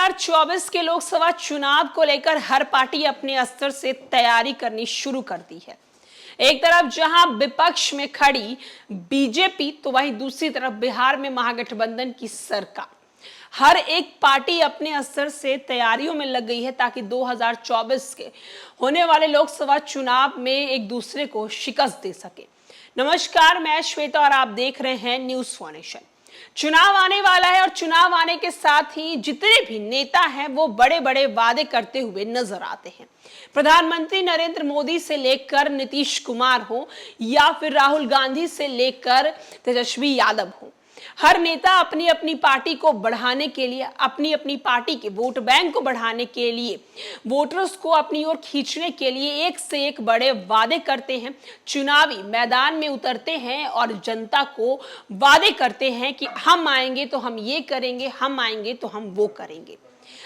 2024 के लोकसभा चुनाव को लेकर हर पार्टी अपने स्तर से तैयारी करनी शुरू कर दी है। एक तरफ जहां विपक्ष में खड़ी बीजेपी, तो वहीं दूसरी तरफ बिहार में महागठबंधन की सरकार। हर एक पार्टी अपने स्तर से तैयारियों में लग गई है ताकि 2024 के होने वाले लोकसभा चुनाव में एक दूसरे को शिकस्त दे सके। नमस्कार, मैं श्वेता और आप देख रहे हैं न्यूज़ फॉर नेशन। चुनाव आने वाला है और चुनाव आने के साथ ही जितने भी नेता हैं वो बड़े बड़े वादे करते हुए नजर आते हैं। प्रधानमंत्री नरेंद्र मोदी से लेकर नीतीश कुमार हो या फिर राहुल गांधी से लेकर तेजस्वी यादव हो, हर नेता अपनी अपनी पार्टी को बढ़ाने के लिए, अपनी अपनी पार्टी के वोट बैंक को बढ़ाने के लिए, वोटर्स को अपनी ओर खींचने के लिए एक से एक बड़े वादे करते हैं। चुनावी मैदान में उतरते हैं और जनता को वादे करते हैं कि हम आएंगे तो हम ये करेंगे, हम आएंगे तो हम वो करेंगे।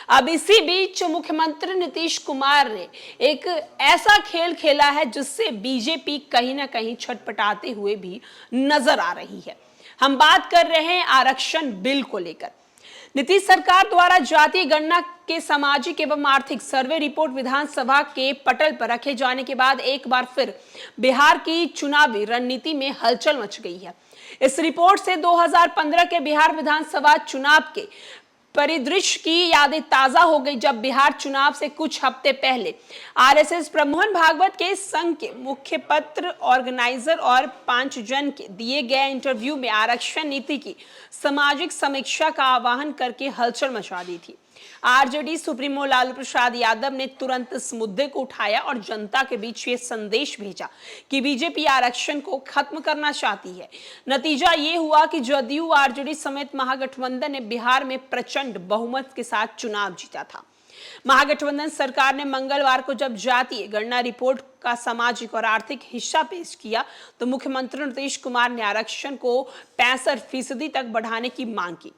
अब इसी बीच मुख्यमंत्री नीतीश कुमार ने एक ऐसा खेल खेला है जिससे बीजेपी कहीं ना कहीं छटपटाते हुए भी नजर आ रही है। हम बात कर रहे हैं आरक्षण बिल को लेकर। नीतीश सरकार द्वारा जातीय गणना के सामाजिक एवं आर्थिक सर्वे रिपोर्ट विधानसभा के पटल पर रखे जाने के बाद एक बार फिर बिहार की चुनावी रणनीति में हलचल मच गई है। इस रिपोर्ट से 2015 के बिहार विधानसभा चुनाव के परिदृश्य की यादें ताजा हो गई, जब बिहार चुनाव से कुछ हफ्ते पहले आरएसएस प्रमुख मोहन भागवत के संघ के मुख्य पत्र ऑर्गेनाइजर और 5 जन के दिए गए इंटरव्यू में आरक्षण नीति की सामाजिक समीक्षा का आह्वान करके हलचल मचा दी थी। आरजेडी सुप्रीमो लालू प्रसाद यादव ने तुरंत इस मुद्दे को उठाया और जनता के बीच ये संदेश भेजा कि बीजेपी आरक्षण को खत्म करना चाहती है। नतीजा ये हुआ कि जदयू, आरजेडी समेत महागठबंधन ने बिहार में प्रचंड बहुमत के साथ चुनाव जीता था। महागठबंधन सरकार ने मंगलवार को जब जातीय गणना रिपोर्ट का सामाजिक और आर्थिक हिस्सा पेश किया तो मुख्यमंत्री नीतीश कुमार ने आरक्षण को 65% तक बढ़ाने की मांग की,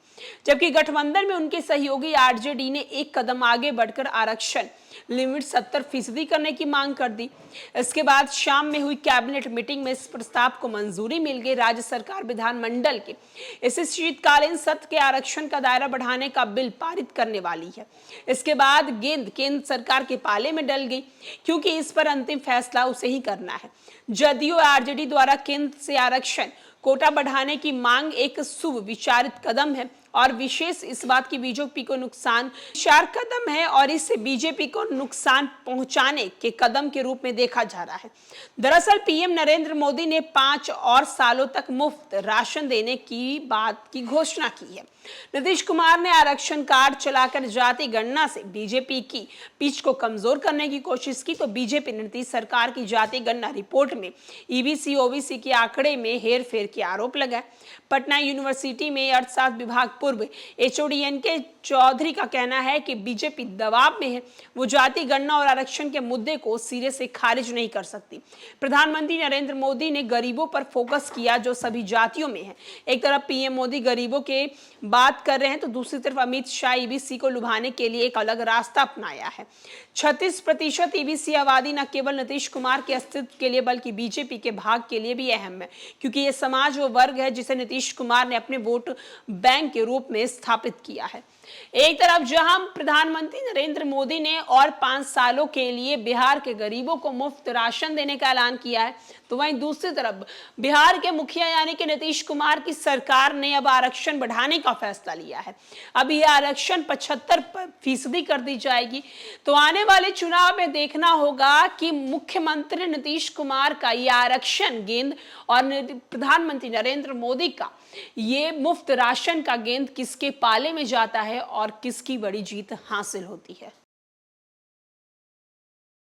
जबकि गठबंधन में उनके सहयोगी आरजेडी ने एक कदम आगे बढ़कर आरक्षण लिमिट 70% करने की मांग कर दी। इसके बाद शाम में हुई कैबिनेट मीटिंग में इस प्रस्ताव को मंजूरी मिल गई। राज्य सरकार विधानमंडल के इस शीतकालीन सत्र के आरक्षण का दायरा बढ़ाने का बिल पारित करने वाली है। इसके बाद गेंद केंद्र सरकार के पाले में डल गई, क्योंकि इस पर अंतिम फैसला उसे ही करना है। जदयू आरजेडी द्वारा केंद्र से आरक्षण कोटा बढ़ाने की मांग एक सुविचारित कदम है और विशेष इस बात की बीजेपी को नुकसान चार कदम है और इसे बीजेपी को नुकसान पहुंचाने के कदम के रूप में देखा जा रहा है। दरअसल पीएम नरेंद्र मोदी ने 5 और सालों तक मुफ्त राशन देने की बात की घोषणा की है। नीतीश कुमार ने आरक्षण कार्ड चलाकर जाति गणना से बीजेपी की पिच को कमजोर करने की कोशिश की, तो बीजेपी ने नीतीश सरकार की जाति गणना रिपोर्ट में ईबीसी ओबीसी के आंकड़े में हेरफेर के आरोप लगाए। पटना यूनिवर्सिटी में अर्थशास्त्र विभाग पूर्व एचओडी के चौधरी का कहना है कि बीजेपी दबाव में है, वो जाति गणना और आरक्षण के मुद्दे को सिरे से खारिज नहीं कर सकती। प्रधानमंत्री नरेंद्र मोदी ने गरीबों पर फोकस किया जो सभी जातियों में है। एक तरफ पीएम मोदी गरीबों के बात कर रहे हैं तो दूसरी तरफ अमित शाह ईबीसी को लुभाने के लिए एक अलग रास्ता अपनाया है। 36% ईबीसी आबादी न केवल नीतीश कुमार के अस्तित्व के लिए बल्कि बीजेपी के भाग के लिए भी अहम है, क्योंकि ये समाज वो वर्ग है जिसे नीतीश कुमार ने अपने वोट बैंक के रूप में स्थापित किया है। एक तरफ जहां प्रधानमंत्री नरेंद्र मोदी ने और 5 सालों के लिए बिहार के गरीबों को मुफ्त राशन देने का ऐलान किया है, तो वहीं दूसरी तरफ बिहार के मुखिया यानी कि नीतीश कुमार की सरकार ने अब आरक्षण बढ़ाने का फैसला लिया है। अब यह आरक्षण 75% कर दी जाएगी। तो आने वाले चुनाव में देखना होगा कि मुख्यमंत्री नीतीश कुमार का यह आरक्षण गेंद और प्रधानमंत्री नरेंद्र मोदी का ये मुफ्त राशन का गेंद किसके पाले में जाता है और किसकी बड़ी जीत हासिल होती है।